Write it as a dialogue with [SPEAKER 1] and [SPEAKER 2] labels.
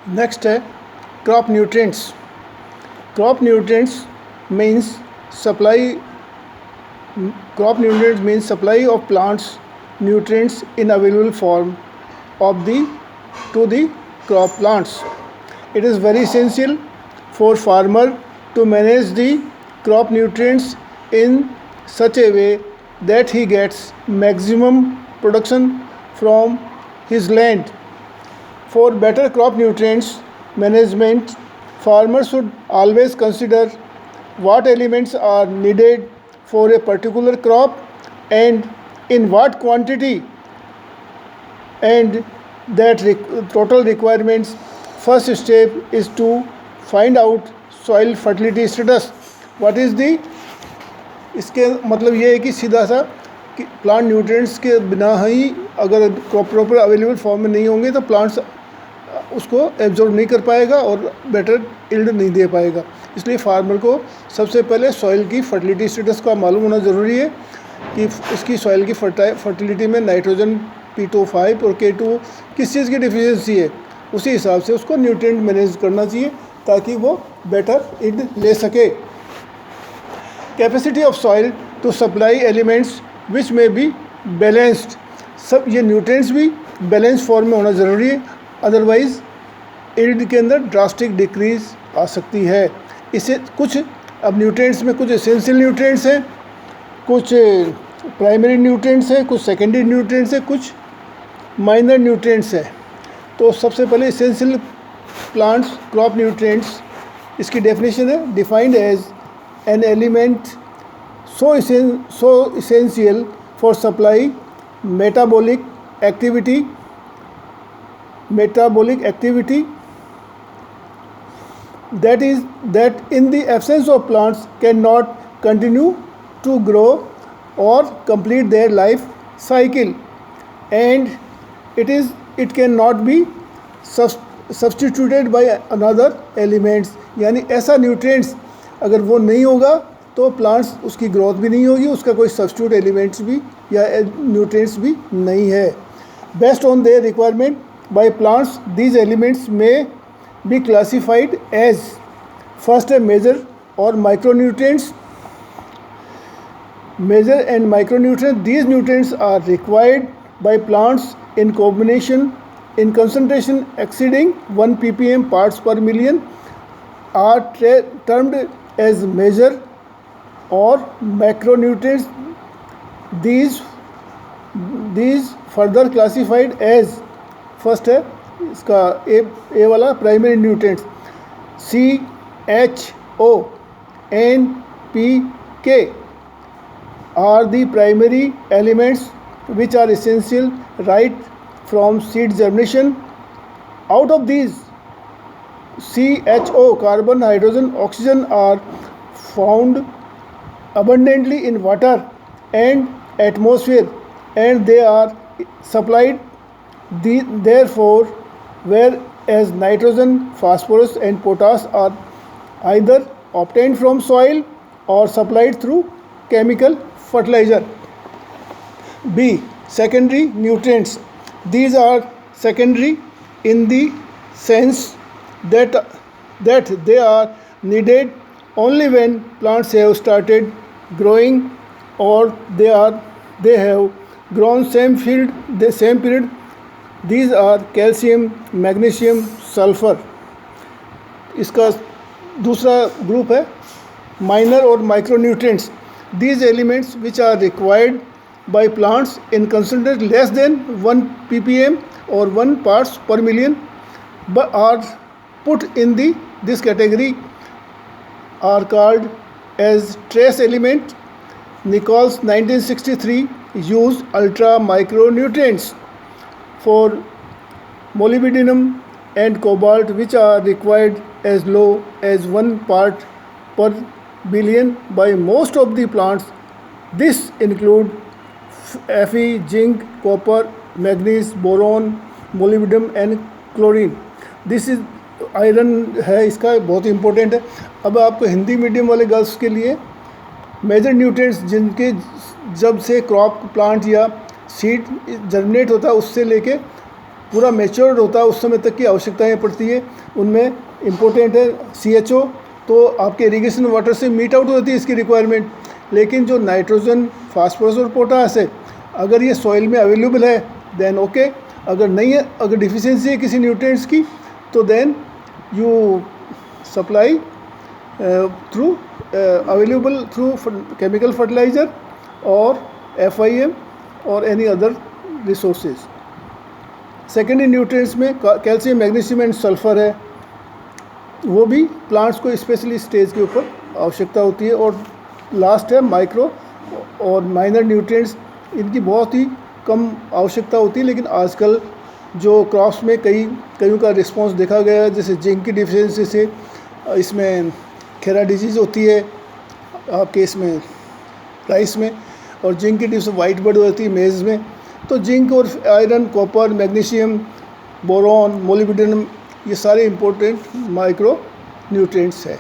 [SPEAKER 1] Next है crop nutrients. Crop nutrients means supply crop nutrients means supply of plants nutrients in available form of the to the crop plants. It is very essential for farmer to manage the crop nutrients in such a way that he gets maximum production from his land. For better crop nutrients management, farmers should always consider what elements are needed for a particular crop and in what quantity, and that total requirements. First step is to find out soil fertility status. What is the इसके मतलब ये है कि सीधा सा कि plant nutrients के बिना ही अगर प्रॉपर अवेलेबल फॉर्म में नहीं होंगे तो प्लांट्स उसको एब्जॉर्ब नहीं कर पाएगा और बेटर यील्ड नहीं दे पाएगा। इसलिए फार्मर को सबसे पहले सॉइल की फर्टिलिटी स्टेटस का मालूम होना ज़रूरी है कि इसकी सॉइल की फर्टिलिटी में नाइट्रोजन P2O5 और K2 किस चीज़ की डिफिशियंसी है, उसी हिसाब से उसको न्यूट्रिएंट मैनेज करना चाहिए ताकि वो बेटर यील्ड ले सके। Capacity of soil to supply elements which में बी बैलेंस्ड। सब ये न्यूट्रिएंट्स भी बैलेंस फॉर्म में होना ज़रूरी है, अदरवाइज़ यील्ड के अंदर ड्रास्टिक डिक्रीज आ सकती है। इसे कुछ अब न्यूट्रिएंट्स में कुछ एसेंशियल न्यूट्रिएंट्स हैं, कुछ प्राइमरी न्यूट्रिएंट्स हैं, कुछ सेकेंडरी न्यूट्रिएंट्स हैं, कुछ माइनर न्यूट्रिएंट्स हैं। तो सबसे पहले एसेंशियल प्लांट्स क्रॉप न्यूट्रिएंट्स, इसकी डेफिनेशन है defined as an element so essential for supply metabolic activity that in the absence of plants cannot continue to grow or complete their life cycle, and it cannot be substituted by another elements. यानी ऐसा nutrients अगर वो नहीं होगा तो plants उसकी growth भी नहीं होगी, उसका कोई सब्स्टिट्यूट एलिमेंट्स भी या न्यूट्रिएंट्स भी नहीं है। Based on their requirement by plants these elements में बी क्लासिफाइड एज फर्स्ट है मेजर और micronutrients. Major and micronutrients, these nutrients are required by plants in combination in concentration exceeding 1 ppm parts per million are termed as major or macronutrients. These further classified as first है इसका ए वाला primary nutrients CHO NPK are the primary elements which are essential right from seed germination. Out of these, CHO, carbon, hydrogen, oxygen are found abundantly in water and atmosphere, and they are supplied therefore, whereas nitrogen, phosphorus and potash are either obtained from soil or supplied through chemical fertilizer. B. Secondary nutrients. These are secondary in the sense that they are needed only when plants have started growing or they have grown same period. These are calcium, magnesium, sulfur. इसका दूसरा group है minor और micronutrients. These elements which are required by plants in concentration less than 1 ppm or 1 parts per million but are put in this category are called as trace element. Nichols 1963 used ultra micronutrients for molybdenum and cobalt which are required as low as 1 part per billion by most of the plants. This include Fe, zinc, copper, manganese, boron, molybdenum and chlorine. This is iron है, इसका बहुत important है. अब आपको Hindi medium वाले girls के लिए major nutrients जिनके जब से क्रॉप प्लांट या सीड जर्मिनेट होता है उससे लेके पूरा मैच्योर्ड होता है उस समय तक की आवश्यकताएं पड़ती है, उनमें इम्पोर्टेंट है CHO। तो आपके इरिगेशन वाटर से मीट आउट होती है इसकी रिक्वायरमेंट। लेकिन जो नाइट्रोजन, फास्फोरस और पोटास है, अगर ये सॉइल में अवेलेबल है देन ओके, अगर नहीं है, अगर डिफिशियंसी है किसी न्यूट्रिएंट्स की, तो then you supply through available through chemical fertiliser और FIM और any other resources. Secondary nutrients में कैल्शियम, मैग्नीशियम एंड सल्फर है, वो भी प्लांट्स को स्पेशली स्टेज के ऊपर आवश्यकता होती है। और लास्ट है माइक्रो और माइनर न्यूट्रिएंट्स, इनकी बहुत ही कम आवश्यकता होती है, लेकिन आजकल जो क्रॉप्स में कईयों का रिस्पांस देखा गया है, जैसे जिंक की डिफिशियंसी से इसमें खेरा डिजीज़ होती है आपके इसमें राइस में, और जिंक की डिफिशियंसी वाइट बर्ड होती है मेज़ में। तो जिंक और iron, copper, magnesium, boron, molybdenum, ये सारे इंपॉर्टेंट माइक्रो न्यूट्रिएंट्स है।